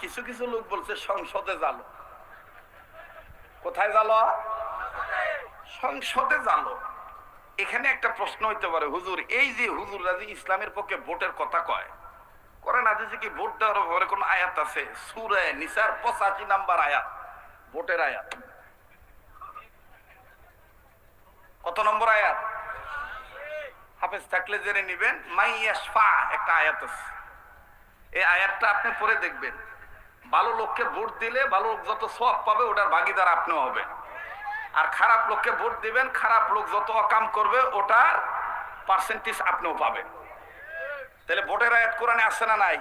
কিছু কিছু লোক বলছে সংসদে জালো। কোথায় জালো? সংসদে জালো। এখানে একটা প্রশ্ন হইতে পারে, হুজুর এই যে হুজুররা যে ইসলামের পক্ষে ভোটের কথা কয়, কোরআন হাদিসে কি ভোট দেওয়ার ব্যাপারে কোন আয়াত আছে? সূরা নিসার 85 নাম্বার আয়াত, ভোটের আয়াত। কত নম্বর আয়াত? হাফেজ থাকলে জেনে নিবেন। মাইয়াশফা একটা আয়াত আছে, এই আয়াতটা আপনি পড়ে দেখবেন। ভালো লোককে ভোট দিলে ভালো লোক যত সওয়াব পাবে ওটার ভাগীদার আপনিও হবেন, আর খারাপ লোককে ভোট দিবেন, খারাপ লোক যত অকাম করবে ওটার পার্সেন্টেজ আপনিও পাবেন। তাহলে ভোটের আয়াত কোরআনে আছে না নাই?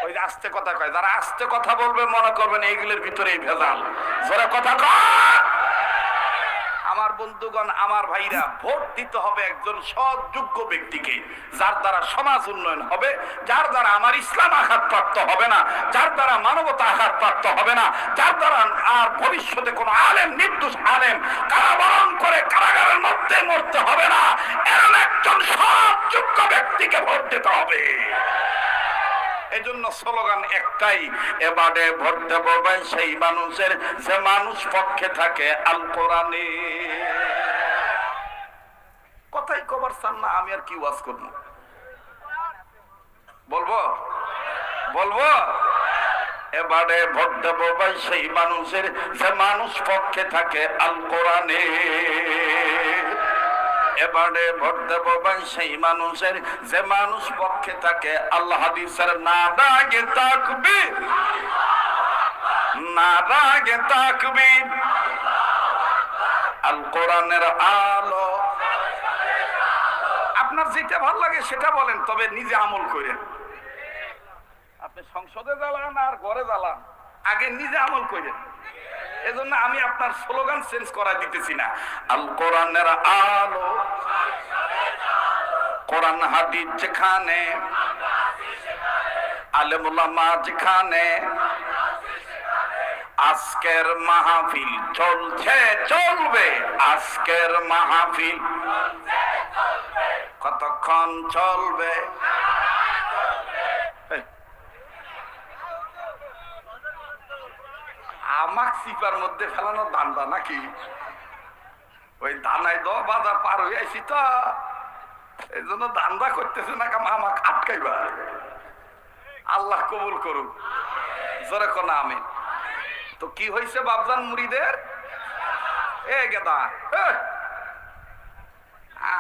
ওই যে আস্তে কথা কয়, যারা আস্তে কথা বলবে মনে করবেন এইগুলোর ভিতরে এই ভেজাল। জোরে কথা কয়। আমার বন্ধুগণ, আমার ভাইরা, ভোট দিতে হবে একজন সৎ যোগ্য ব্যক্তিকে, যার দ্বারা সমাজ উন্নয়ন হবে, যার দ্বারা আমার ইসলাম আঘাতপ্রাপ্ত হবে না, যার দ্বারা মানবতা আঘাতপ্রাপ্ত হবে না, যার দ্বারা আর ভবিষ্যতে কোনো আলেম, নির্দোষ আলেম কারাবরণ করে কারাগারের মধ্যে মরতে হবে না। এরকম একজন সৎ যোগ্য ব্যক্তিকে ভোট দিতে হবে। এজন্য স্লোগান একটাই, এবারে ভোট দেব ভাই সেই মানুষের যে মানুষ পক্ষে থাকে আল কোরআনে। কথাই কবার চান না, আমি আর কি ওয়াজ করব? বলবো বলবো এবারে ভোট দেব ভাই সেই মানুষের যে মানুষ পক্ষে থাকে আল কোরআনে। এবারে ভোট দেব ভাই সেই মানুষের যে মানুষ পক্ষে থাকে আল্লাহ হাদিসের নারায়ে তাকবীর, নারায়ে তাকবীর, আল কোরআনের আলো। আপনার যেটা ভালো লাগে সেটা বলেন, তবে নিজে আমল করেন। আপনি সংসদে জ্বালান আর ঘরে জ্বালান, আগে নিজে আমল করেন। এজন্য আমি আপনার স্লোগান চেঞ্জ করা দিতেছি না। আল কোরআনের আলো, কোরআন হাদিস যেখানে, আলেম উলামা যেখানে, আজকের মাহফিল চলছে চলবে, আজকের মাহফিল কতক্ষণ চলবে? আমাক সিপার মধ্যে ফেলানো দান্দা নাকি? ওই দানায় দ বাজার পার হয়ে আইছি তো, এই জন্য দান্দা করতেছে না, আমাক আটকাইবা। আল্লাহ কবুল করুক, জোরে কোন আমিন। তো কি হয়েছে বাবজান মুরিদের? এ গেদা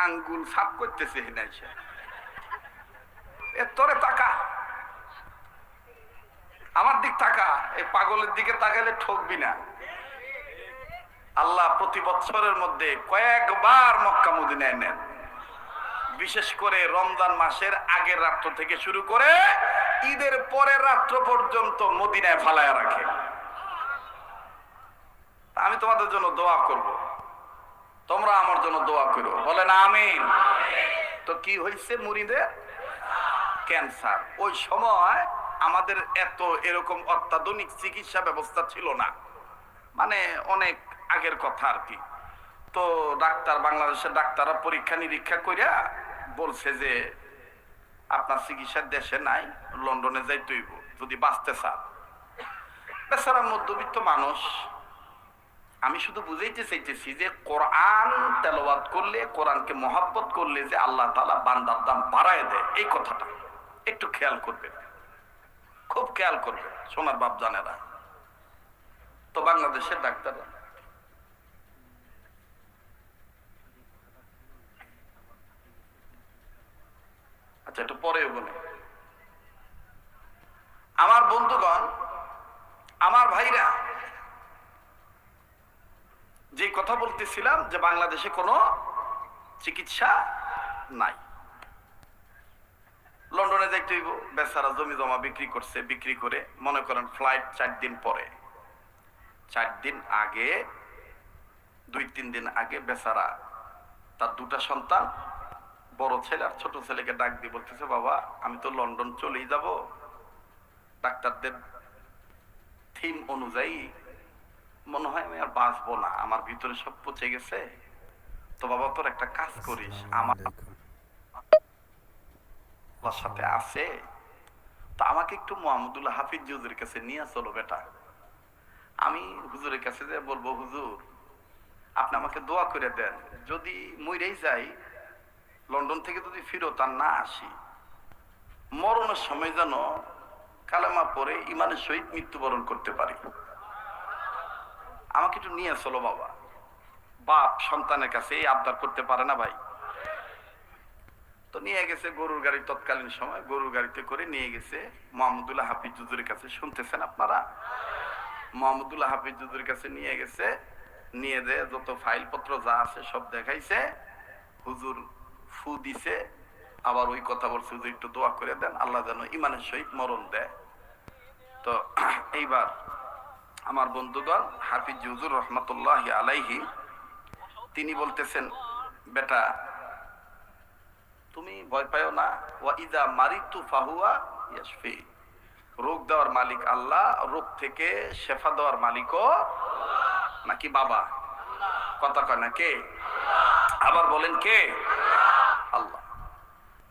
আঙ্গুল সাফ করতেছে, এ তোরে তাকা, আমার দিক তাকা। এই পাগলের দিকে তাকালে ঠকবি না। আল্লাহ প্রতি বছরের মধ্যে কয়েকবার মক্কা মদিনায় নেন, বিশেষ করে রমজান মাসের আগের রাত্র থেকে শুরু করে ঈদের পরের রাত্র পর্যন্ত মদিনায় ফালায়া রাখে। আমি তোমাদের জন্য দোয়া করব, তোমরা আমার জন্য দোয়া করো, বলেন আমিন। তো কি হয়েছে মুরিদের? ক্যান্সার। ওই সময় আমাদের এত এরকম অত্যাধুনিক চিকিৎসা ব্যবস্থা ছিল না, মানে অনেক আগের কথা আর কি। তো ডাক্তার, বাংলাদেশের ডাক্তাররা পরীক্ষা নিরীক্ষা করিয়া বলছে যে আপনার চিকিৎসার দেশে নাই, লন্ডনে যাইতে হইব যদি বাঁচতে চান। বেচারা মধ্যবিত্ত মানুষ। আমি শুধু বুঝাইতে চাইতেছি যে কোরআন তেলাওয়াত করলে, কোরআনকে মহব্বত করলে যে আল্লাহ তাআলা বান্দার দাম বাড়ায় দেয়, এই কথাটা একটু খেয়াল করবেন, খুব খেয়াল করবেন সোনার বাপ জানেরা। তো বাংলাদেশের ডাক্তাররা আচ্ছা একটু পরে বলে। আমার বন্ধুগণ, আমার ভাইরা, যে কথা বলতেছিলাম যে বাংলাদেশে কোনো চিকিৎসা নাই, লন্ডনে যাইতে হইব। বেচারা জমি জমা বিক্রি করছে, বিক্রি করে মনে করেন ফ্লাইট 4 দিন পরে, 4 দিন আগে, 2-3 দিন আগে বেচারা তার 2টা সন্তান, বড় ছেলে আর ছোট ছেলেকে ডাক দিয়ে বলতেছে, বাবা আমি তো লন্ডন চলেই যাব, ডাক্তারদের থিম অনুযায়ী মনে হয় আমি আর বাঁচবো না, আমার ভিতরে সব পচে গেছে। তো বাবা তোর একটা কাজ করিস, আমার সাথে আছে, তা আমাকে একটু মোহাম্মদুল্লাহ হাফিজ হুজুরের কাছে নিয়ে চলো বেটা। আমি হুজুরের কাছে যে বলবো, হুজুর আপনি আমাকে দোয়া করে দেন, যদি মইরেই যাই, লন্ডন থেকে যদি ফিরত আর না আসি, মরণের সময় যেন কালেমা পড়ে ইমানের সহিত মৃত্যুবরণ করতে পারি, আমাকে একটু নিয়ে চলো বাবা। বাপ সন্তানের কাছে এই আবদার করতে পারে না ভাই। তো নিয়ে গেছে গরুর গাড়ি, তৎকালীন সময় গরুর গাড়িতে করে নিয়ে গেছে মোহাম্মদুল্লাহ হাফিজ হুজুরের কাছে। শুনতেছেন আপনারা? মোহাম্মদুল্লাহ হাফিজ হুজুরের কাছে নিয়ে গেছে, নিয়ে যে যত ফাইল পত্র যা আছে সব দেখাইছে। হুজুর ফু দিছে, আবার ওই কথা বলছে, হুজুর একটু দোয়া করে দেন আল্লাহ যেন ইমানের সহিত মরণ দেয়। তো এইবার আমার বন্ধুগণ, হাফিজ হুজুর রহমতুল্লাহ আলাইহি তিনি বলতেছেন, বেটা তুমি ভয় পাও না, ওয়া ইযা মারিতু ফাহুয়া ইয়াশফি, রোগ দেওয়ার মালিক আল্লাহ, রোগ থেকে শেফা দেওয়ার মালিকও নাকি বাবা? কথা কয় না কে? আবার বলেন কে? আল্লাহ।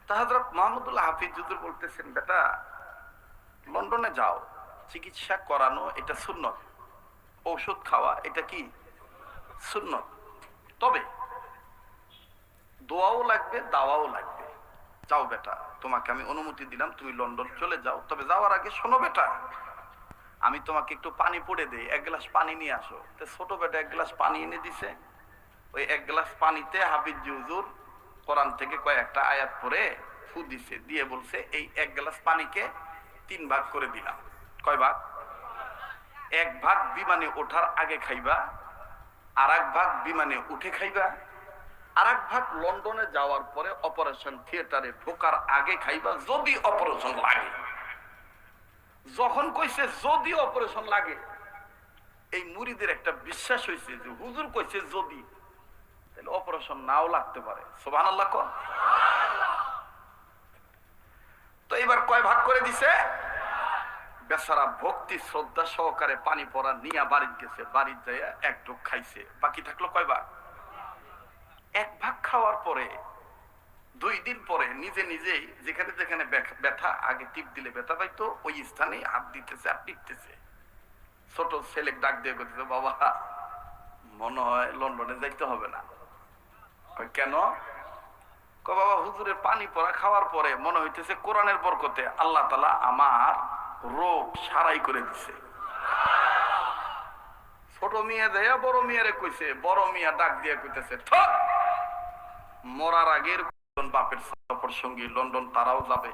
তা হযরত মুহাম্মদুল্লাহ হাফিজ হুজুর বলতেছেন, বেটা লন্ডনে যাও, চিকিৎসা করানো এটা সুন্নত, ঔষধ খাওয়া এটা কি সুন্নত, তবে দোয়াও লাগবে, দাওয়াও লাগবে। যাও বেটা, তোমাকে আমি অনুমতি দিলাম, তুমি লন্ডন চলে যাও, তবে যাওয়ার আগে শোনো বেটা, আমি তোমাকে একটু পানি পড়ে দেই, এক গ্লাস পানি নিয়ে আসো। তো ছোট বেটা এক গ্লাস পানি এনে দিছে। ওই এক গ্লাস পানিতে হাফিজ হুজুর কোরআন থেকে কয়েকটা আয়াত পড়ে ফু দিছে, দিয়ে বলছে এই এক গ্লাস পানিকে 3 ভাগ করে দিলাম। কয় ভাগ? 1 ভাগ বিমানে ওঠার আগে খাইবা, আর 1 ভাগ বিমানে উঠে খাইবা, আর 1 ভাগ লন্ডনে যাওয়ার পরে অপারেশন থিয়েটারে ঢোকার আগে খাইবা, যদি অপারেশন লাগে। যখন কইছে যদি অপারেশন লাগে, এই মুরিদের একটা বিশ্বাস হয়েছে যে হুজুর কইছে যদি, তাহলে অপারেশন নাও লাগতে পারে। সুবহানাল্লাহ কর। তো এবার কয় ভাগ করে দিছে? বেচারা ভক্তি শ্রদ্ধা সহকারে পানি পড়া নিয়ে বাড়ি গেছে, বাড়ি যাইয়া 1 ঢোক খাইছে, বাকি থাকলো কয় ভাগ? 1 ভাগ খাওয়ার পরে 2 দিন পরে নিজে নিজেই যেখানে যেখানে ব্যথা, আগে টিপ দিলে ব্যথা পাইতো, ওই স্থানে হাত দিতেছে আর টিপতেছে। ছোট ছেলে ডাক দিয়ে করতেছে, বাবা মনে হয় লন্ডনে যাইতে হবে না। কেন? বাবা হুজুরের পানি পড়া খাওয়ার পরে মনে হইতেছে কোরআনের বরকতে আল্লাহ তাআলা আমার রোগ সারাই করে দিছে। ছোট মিয়া দেয়া বড় মিয়ারে কইছে, বড় মিয়া ডাক দিয়ে কইতেছে, মরার আগের বাপের সফর সঙ্গী লন্ডন, তারাও যাবে,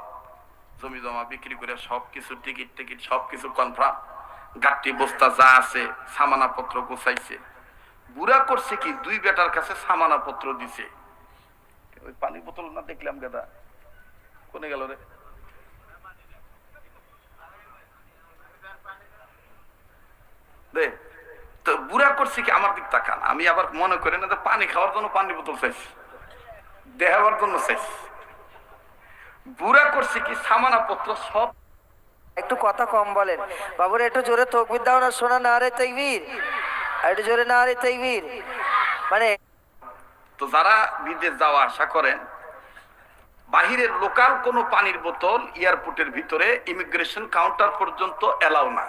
জমি জমা বিক্রি করে সবকিছু টিকিট সবকিছু কনফার্ম, গাট্টি বস্তা যা আছে সামানা পত্র গোছাইছে। বুড়া করছে কি, 2 বেটার কাছে সামানা পত্র দিছে। ওই পানি বোতল না দেখলাম গাদা কোনে গেল রে? দে তো বুড়া করছে কি, আমার দিক তাকান, আমি আবার মনে করি না যে পানি খাওয়ার জন্য পানি বোতল চাইছি, দেখাবার জন্য চাইছি। বুড়া করছে কি, সামানা পত্র সব। একটু কথা কম বলেন বাবুরা, একটু জোরে তাকবীর দাও না, শোনা না রে তাকবীর, একটু জোরে না রে তাকবীর। মানে তো যারা বিদেশ যাওয়া আশা করেন, বাহিরের লোকাল কোনো পানির বোতল এয়ারপোর্টের ভিতরে ইমিগ্রেশন কাউন্টার পর্যন্ত এলাও না।